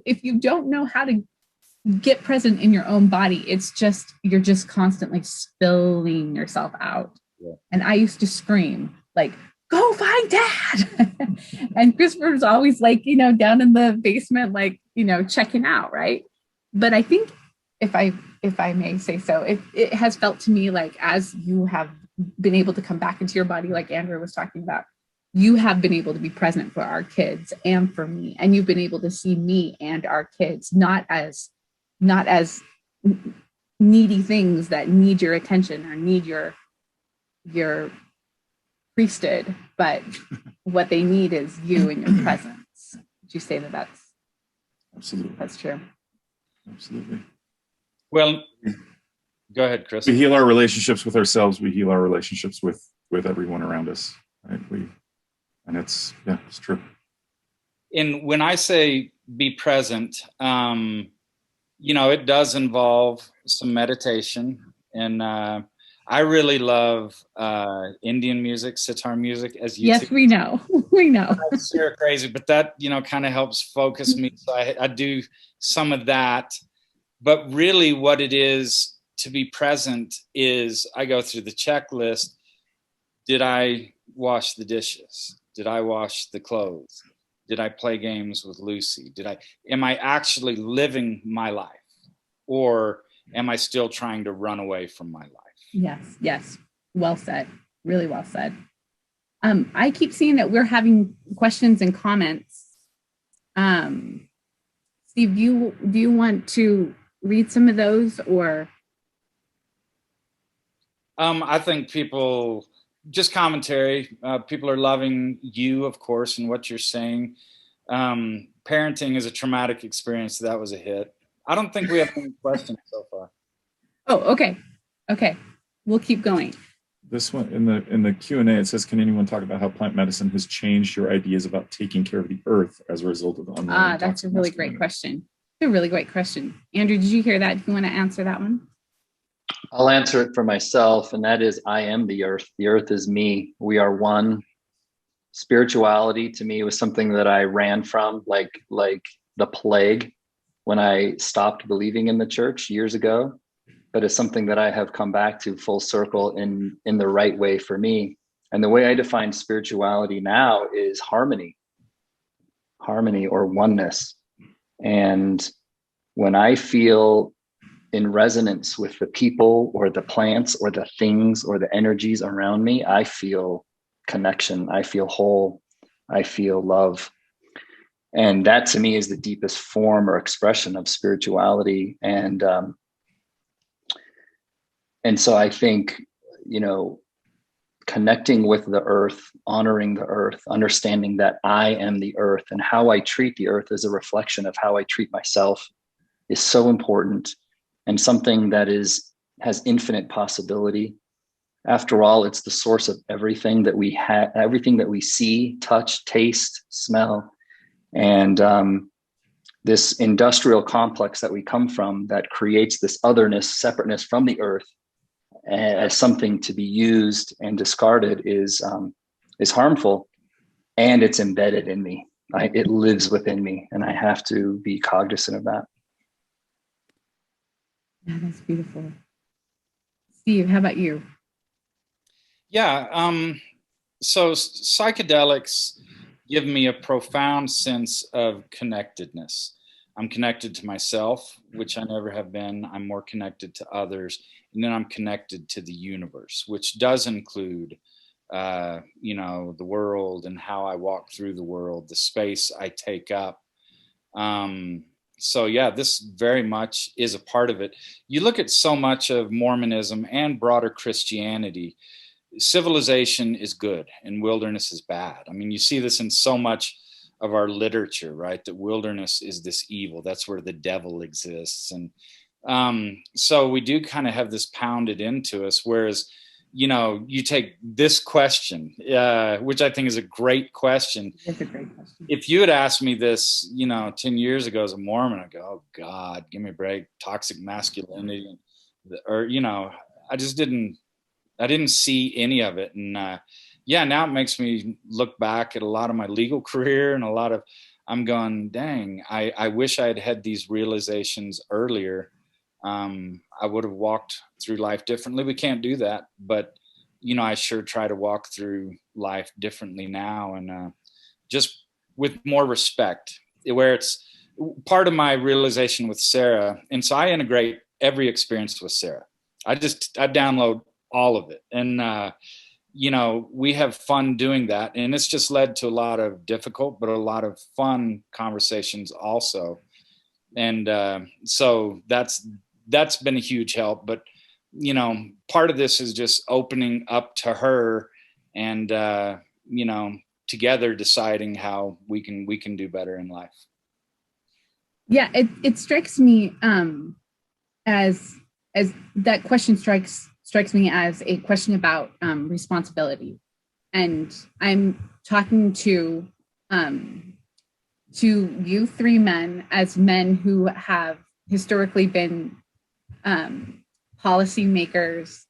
if you don't know how to get present in your own body, you're just constantly spilling yourself out. Yeah. And I used to scream, like, go find dad. And Christopher was always like, down in the basement, like, checking out. Right. But I think if I may say so, it has felt to me like, as you have been able to come back into your body, like Andrew was talking about, you have been able to be present for our kids and for me. And you've been able to see me and our kids, not as needy things that need your attention or need your priesthood, but what they need is you and your presence. Would you say that's absolutely, that's true? Absolutely. Well, go ahead, Chris. We heal our relationships with ourselves. We heal our relationships with everyone around us. Right? It's true. And when I say be present, it does involve some meditation. And I really love Indian music, sitar music, as you. Yes, we know. We know. That's sure crazy, but that, kind of helps focus me. So I do some of that. But really what it is to be present is I go through the checklist. Did I wash the dishes? Did I wash the clothes? Did I play games with Lucy? Am I actually living my life? Or am I still trying to run away from my life? Yes. Well said. Really well said. I keep seeing that we're having questions and comments. Steve, do you want to read some of those, or? I think people, just commentary. People are loving you, of course, and what you're saying. Parenting is a traumatic experience. That was a hit. I don't think we have any questions so far. Oh, okay. We'll keep going. This one in the Q&A, it says, can anyone talk about how plant medicine has changed your ideas about taking care of the earth as a result of the unwanted? That's a really great question. It's a really great question. Andrew, did you hear that? Do you want to answer that one? I'll answer it for myself, and that is, I am the earth. The earth is me. We are one. Spirituality to me was something that I ran from like the plague when I stopped believing in the church years ago. But it's something that I have come back to full circle in the right way for me. And the way I define spirituality now is harmony or oneness. And when I feel in resonance with the people or the plants or the things or the energies around me, I feel connection. I feel whole. I feel love. And that to me is the deepest form or expression of spirituality. And so I think, connecting with the earth, honoring the earth, understanding that I am the earth, and how I treat the earth as a reflection of how I treat myself is so important, and something that has infinite possibility. After all, it's the source of everything that we have, everything that we see, touch, taste, smell. And this industrial complex that we come from that creates this otherness, separateness from the earth as something to be used and discarded is harmful, and it's embedded in me. It lives within me, and I have to be cognizant of that. Yeah, that's beautiful. Steve, how about you? Yeah. So psychedelics give me a profound sense of connectedness. I'm connected to myself, which I never have been. I'm more connected to others. And then I'm connected to the universe, which does include, the world and how I walk through the world, the space I take up. So yeah, this very much is a part of it. You look at so much of Mormonism and broader Christianity, civilization is good and wilderness is bad. I mean, you see this in so much of our literature, right? That wilderness is this evil. That's where the devil exists. And so we do kind of have this pounded into us. Whereas, you take this question, which I think is a great question. It's a great question. If you had asked me this, 10 years ago as a Mormon, I'd go, oh God, give me a break. Toxic masculinity. Or, I just didn't see any of it. And now it makes me look back at a lot of my legal career and I'm going, dang, I wish I had had these realizations earlier. I would have walked through life differently. We can't do that, but I sure try to walk through life differently now, and just with more respect, where it's part of my realization with Sarah. And so I integrate every experience with Sarah. I download all of it. And, we have fun doing that. And it's just led to a lot of difficult, but a lot of fun conversations also. And so that's been a huge help. But, part of this is just opening up to her and, together deciding how we can do better in life. Yeah, it strikes me as that question strikes me as a question about responsibility. And I'm talking to you three men as men who have historically been policy makers,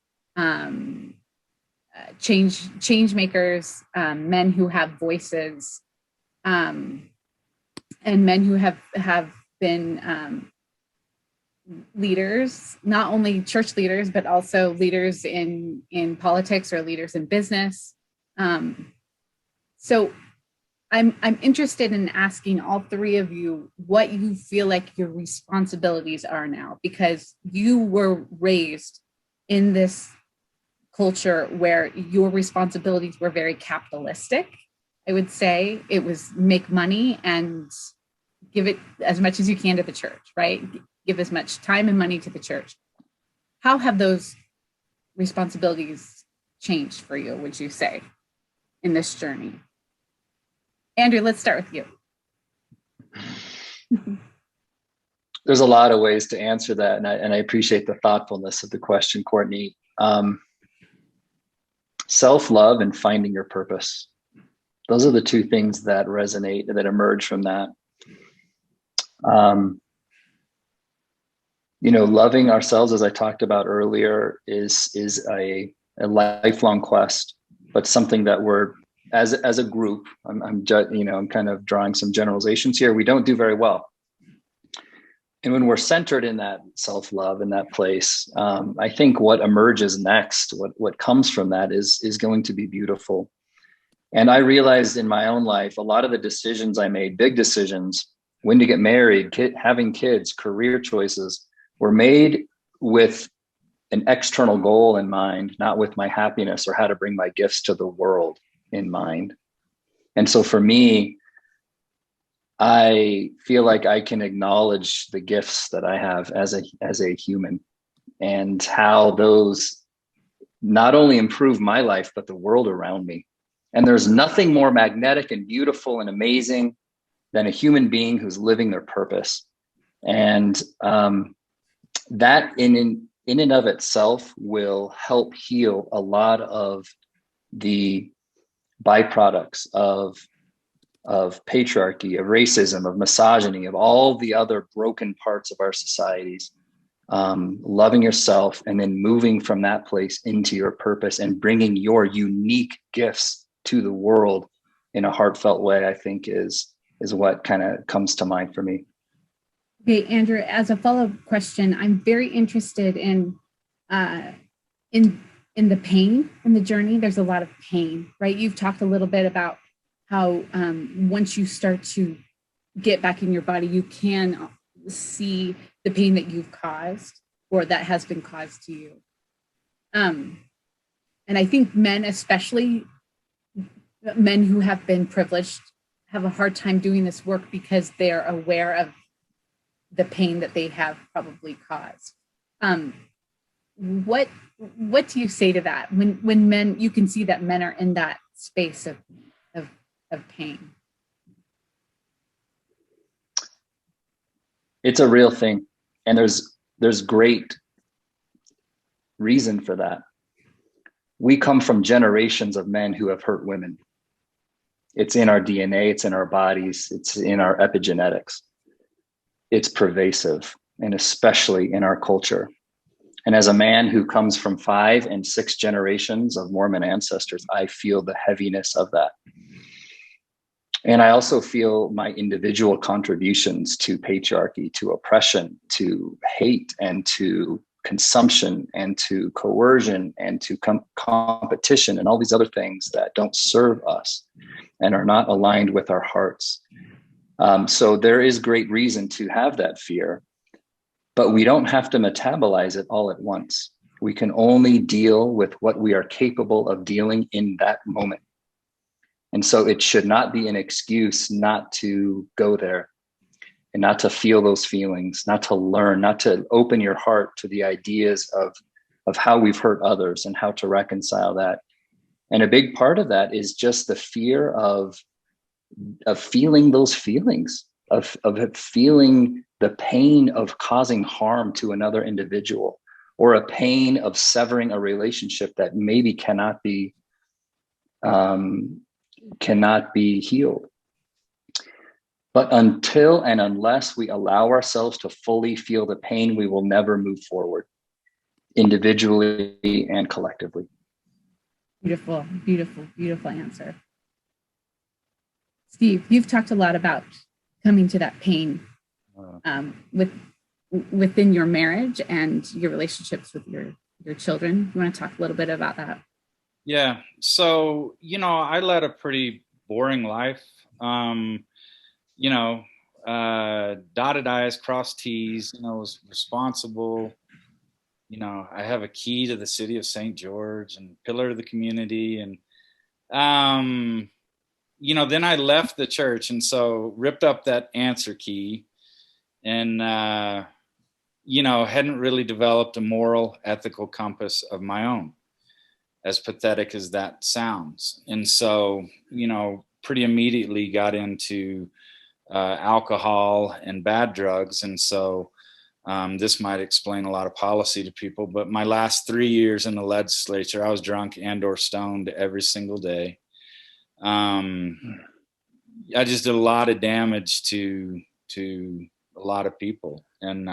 change makers, men who have voices, and men who have been leaders, not only church leaders, but also leaders in politics or leaders in business. So I'm interested in asking all three of you what you feel like your responsibilities are now, because you were raised in this culture where your responsibilities were very capitalistic. I would say it was make money and give it as much as you can to the church, right? Give as much time and money to the church. How have those responsibilities changed for you, would you say, in this journey? Andrew, let's start with you. There's a lot of ways to answer that, and I appreciate the thoughtfulness of the question, Courtney. Self-love and finding your purpose. Those are the two things that resonate, that emerge from that. Loving ourselves, as I talked about earlier, is a lifelong quest, but something that we're, as a group, I'm kind of drawing some generalizations here, we don't do very well. And when we're centered in that self-love, in that place, I think what emerges next, what comes from that is going to be beautiful. And I realized in my own life, a lot of the decisions I made, big decisions, when to get married, having kids, career choices, were made with an external goal in mind, not with my happiness or how to bring my gifts to the world in mind. And so for me, I feel like I can acknowledge the gifts that I have as a human, and how those not only improve my life, but the world around me. And there's nothing more magnetic and beautiful and amazing than a human being who's living their purpose. And that in and of itself will help heal a lot of the byproducts of of patriarchy, of racism, of misogyny, of all the other broken parts of our societies. Loving yourself and then moving from that place into your purpose and bringing your unique gifts to the world in a heartfelt way, I think is what kind of comes to mind for me. Okay, Andrew, as a follow-up question, I'm very interested in the pain in the journey. There's a lot of pain, right? You've talked a little bit about how once you start to get back in your body, you can see the pain that you've caused or that has been caused to you. And I think men, especially men who have been privileged, have a hard time doing this work because they're aware of the pain that they have probably caused. What do you say to that when men, you can see that men are in that space of pain? It's a real thing, and there's great reason for that. We come from generations of men who have hurt women. It's in our DNA, it's in our bodies, it's in our epigenetics. It's pervasive, and especially in our culture. And as a man who comes from 5 and 6 generations of Mormon ancestors, I feel the heaviness of that. And I also feel my individual contributions to patriarchy, to oppression, to hate, and to consumption, and to coercion, and to competition, and all these other things that don't serve us and are not aligned with our hearts. So there is great reason to have that fear, but we don't have to metabolize it all at once. We can only deal with what we are capable of dealing in that moment. And so it should not be an excuse not to go there and not to feel those feelings, not to learn, not to open your heart to the ideas of how we've hurt others and how to reconcile that. And a big part of that is just the fear of feeling those feelings, of feeling the pain of causing harm to another individual, or a pain of severing a relationship that maybe cannot be healed. But until and unless we allow ourselves to fully feel the pain, we will never move forward, individually and collectively. Beautiful, beautiful, beautiful answer. Steve, you've talked a lot about coming to that pain within your marriage and your relationships with your children. You want to talk a little bit about that? Yeah. So, I led a pretty boring life. Dotted I's, crossed T's, was responsible. I have a key to the city of St. George and pillar of the community. And, then I left the church, and so ripped up that answer key and, hadn't really developed a moral, ethical compass of my own, as pathetic as that sounds. And so, pretty immediately got into alcohol and bad drugs. And so this might explain a lot of policy to people, but my last 3 years in the legislature, I was drunk and or stoned every single day. I just did a lot of damage to a lot of people. And,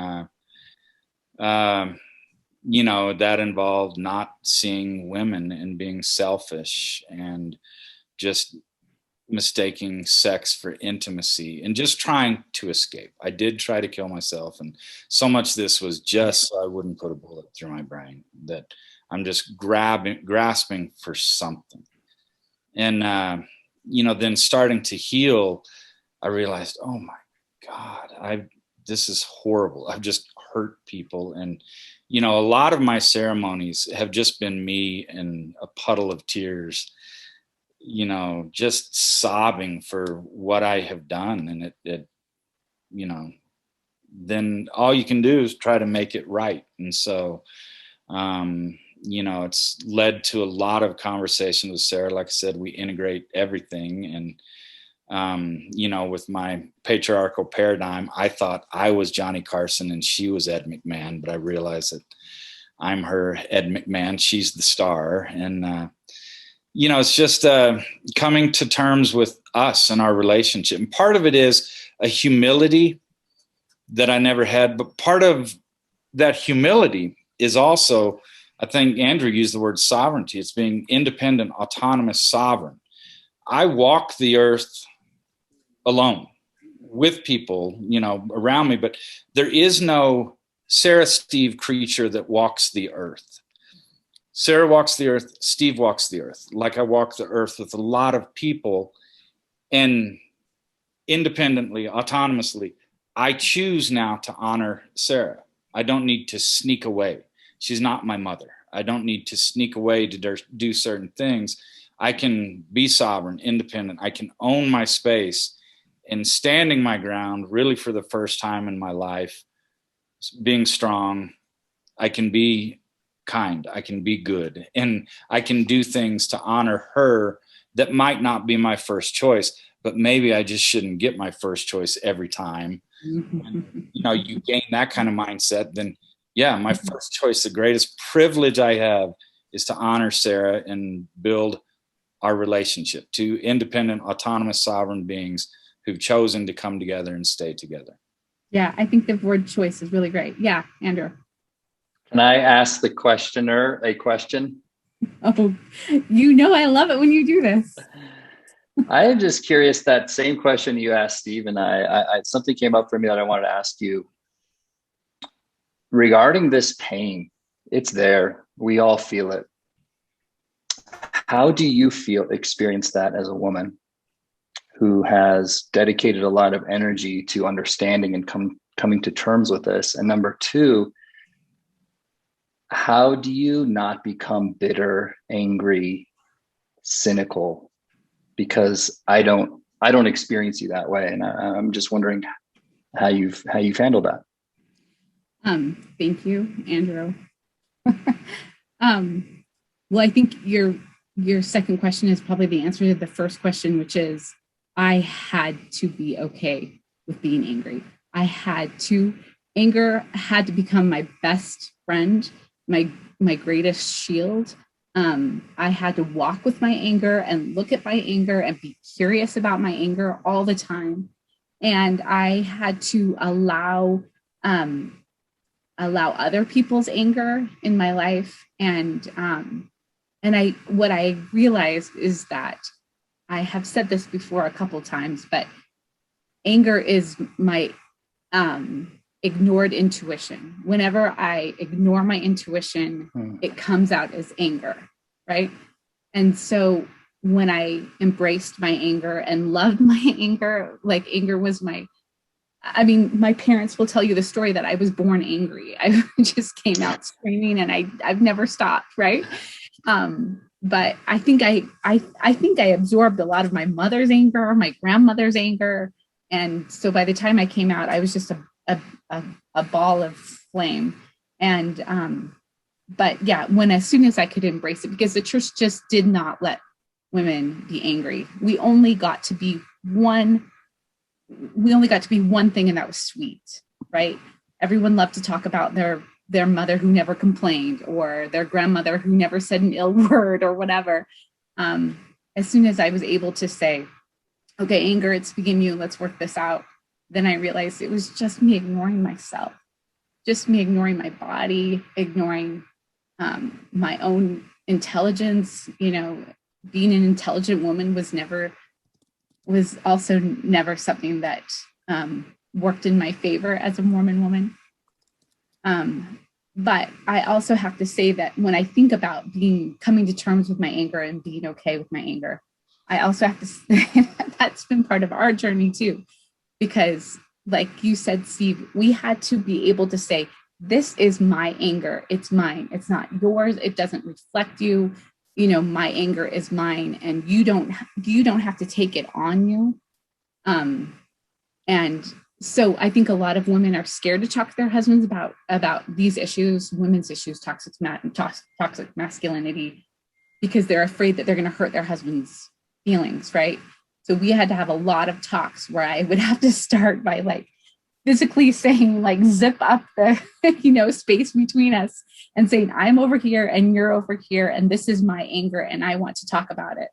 that involved not seeing women and being selfish and just mistaking sex for intimacy and just trying to escape. I did try to kill myself, and so much of this was just so I wouldn't put a bullet through my brain, that I'm just grasping for something. And, then starting to heal, I realized, oh my God, this is horrible. I've just hurt people. And, a lot of my ceremonies have just been me in a puddle of tears, just sobbing for what I have done. And it then all you can do is try to make it right. And so, it's led to a lot of conversations with Sarah. Like I said, we integrate everything. And, with my patriarchal paradigm, I thought I was Johnny Carson and she was Ed McMahon, but I realized that I'm her Ed McMahon. She's the star. And, it's just coming to terms with us and our relationship. And part of it is a humility that I never had, but part of that humility is also, I think Andrew used the word sovereignty. It's being independent, autonomous, sovereign. I walk the earth alone with people, around me, but there is no Sarah Steve creature that walks the earth. Sarah walks the earth, Steve walks the earth. Like I walk the earth with a lot of people, and independently, autonomously, I choose now to honor Sarah. I don't need to sneak away. She's not my mother. I don't need to sneak away to do certain things. I can be sovereign, independent. I can own my space, and standing my ground really for the first time in my life, being strong. I can be kind. I can be good. And I can do things to honor her that might not be my first choice, but maybe I just shouldn't get my first choice every time. When, you gain that kind of mindset, then yeah, my first choice, the greatest privilege I have is to honor Sarah and build our relationship, two independent, autonomous, sovereign beings who've chosen to come together and stay together. Yeah, I think the word choice is really great. Yeah, Andrew. Can I ask the questioner a question? Oh, I love it when you do this. I am just curious, that same question you asked Steve and I something came up for me that I wanted to ask you regarding this pain. It's there. We all feel it. How do you experience that as a woman who has dedicated a lot of energy to understanding and coming to terms with this? And number two, how do you not become bitter, angry, cynical? Because I don't experience you that way, and I'm just wondering how you've handled that. Thank you, Andrew. Well, I think your second question is probably the answer to the first question, which is I had to be okay with being angry. Anger had to become my best friend, my greatest shield. I had to walk with my anger and look at my anger and be curious about my anger all the time. And I had to allow other people's anger in my life. And what I realized is that I have said this before a couple of times, but anger is my ignored intuition. Whenever I ignore my intuition, it comes out as anger, right? And so when I embraced my anger and loved my anger, like anger was my parents will tell you the story that I was born angry. I just came out screaming and I've never stopped, right? But I think I absorbed a lot of my mother's anger, my grandmother's anger. And so by the time I came out, I was just a ball of flame. And but yeah, as soon as I could embrace it, because the church just did not let women be angry. We only got to be one thing, and that was sweet, right? Everyone loved to talk about their mother who never complained, or their grandmother who never said an ill word or whatever. As soon as I was able to say, okay, anger, it's begin you, let's work this out, then I realized it was just me ignoring myself, just me ignoring my body, ignoring my own intelligence. Being an intelligent woman was also never something that worked in my favor as a Mormon woman. But I also have to say that when I think about coming to terms with my anger and being okay with my anger, I also have to say that that's been part of our journey too, because like you said, Steve, we had to be able to say, this is my anger. It's mine. It's not yours. It doesn't reflect you. My anger is mine, and you don't have to take it on you. And so I think a lot of women are scared to talk to their husbands about these issues, women's issues, toxic masculinity, because they're afraid that they're going to hurt their husband's feelings, right? So we had to have a lot of talks where I would have to start by like physically saying, like, zip up the space between us and saying, I'm over here and you're over here, and this is my anger and I want to talk about it.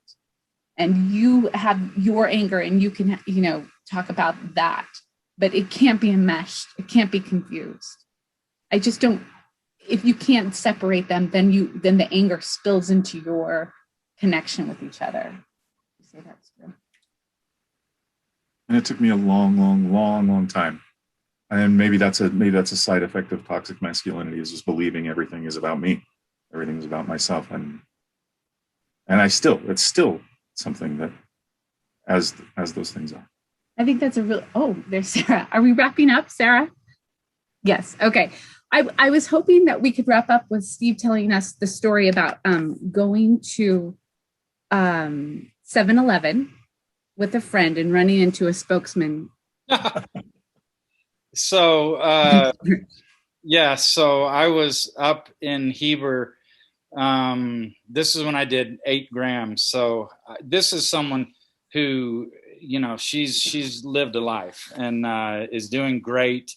and you have your anger and you can, talk about that, but it can't be enmeshed. It can't be confused. I just don't, if you can't separate them, then the anger spills into your connection with each other. You say that's true. And it took me a long time. And maybe that's a side effect of toxic masculinity, is just believing everything is about me. Everything is about myself. And it's still something that as those things are. I think that's there's Sarah. Are we wrapping up, Sarah? Yes. Okay. I was hoping that we could wrap up with Steve telling us the story about going to 7-Eleven with a friend and running into a spokesman. So I was up in Heber. This is when I did 8 grams. So this is someone who, she's lived a life and is doing great,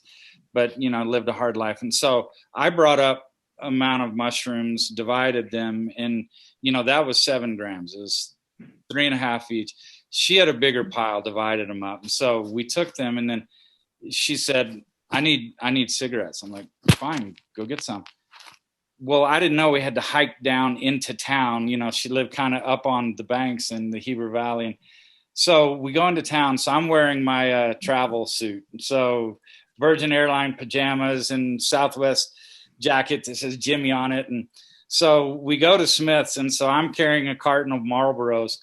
but, lived a hard life. And so I brought up amount of mushrooms, divided them, and, that was 7 grams. It was 3.5 each. She had a bigger pile, divided them up. And so we took them, and then she said, I need cigarettes. I'm like, fine, go get some. Well, I didn't know we had to hike down into town. She lived kind of up on the banks in the Heber Valley. And so we go into town. So I'm wearing my travel suit. So Virgin Airline pajamas and Southwest jacket that says Jimmy on it. And so we go to Smith's. And so I'm carrying a carton of Marlboros.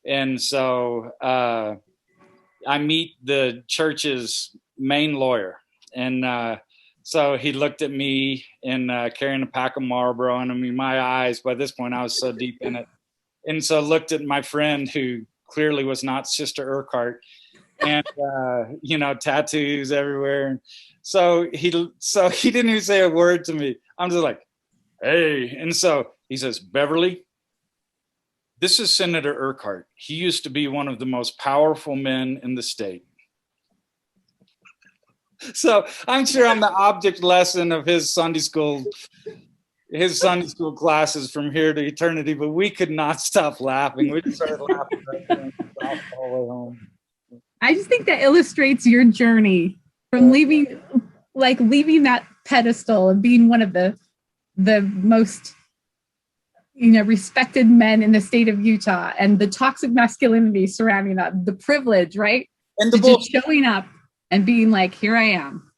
And so I meet the church's main lawyer. And so he looked at me and carrying a pack of Marlboro. And I mean, my eyes, by this point, I was so deep in it. And so looked at my friend, who clearly was not Sister Urquhart, and, tattoos everywhere. So he didn't even say a word to me. I'm just like, hey. And so he says, Beverly, this is Senator Urquhart. He used to be one of the most powerful men in the state. So I'm sure I'm the object lesson of his Sunday school classes from here to eternity, but we could not stop laughing. We just started laughing all the way home. I just think that illustrates your journey from leaving that pedestal and being one of the most respected men in the state of Utah, and the toxic masculinity surrounding that, the privilege, right? And just showing up and being like, here I am.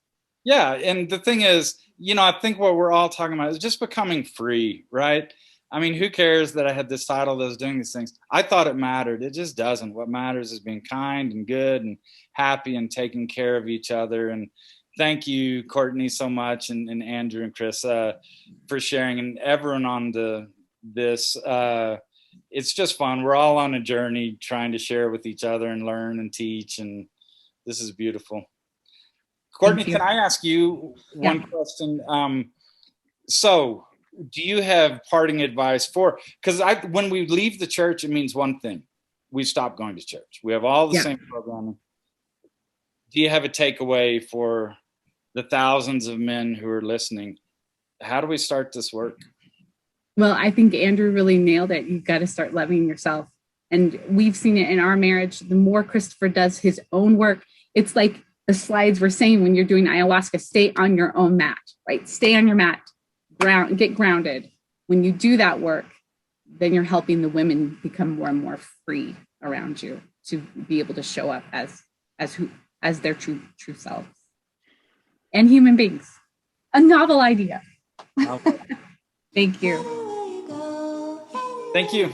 Yeah. And the thing is, I think what we're all talking about is just becoming free, right? I mean, who cares that I had this title that was doing these things? I thought it mattered. It just doesn't. What matters is being kind and good and happy and taking care of each other. And thank you, Courtney, so much, and Andrew and Chris for sharing, and everyone on this. It's just fun. We're all on a journey trying to share with each other and learn and teach, and this is beautiful. Courtney, can I ask you one question? So do you have parting advice because when we leave the church, it means one thing: we stop going to church. We have all the same programming. Do you have a takeaway for the thousands of men who are listening? How do we start this work? Well, I think Andrew really nailed it. You've got to start loving yourself. And we've seen it in our marriage. The more Christopher does his own work, it's like the slides were saying when you're doing ayahuasca, stay on your own mat, right? Stay on your mat, get grounded. When you do that work, then you're helping the women become more and more free around you to be able to show up as their true selves and human beings. A novel idea. Okay. Thank you. Thank you.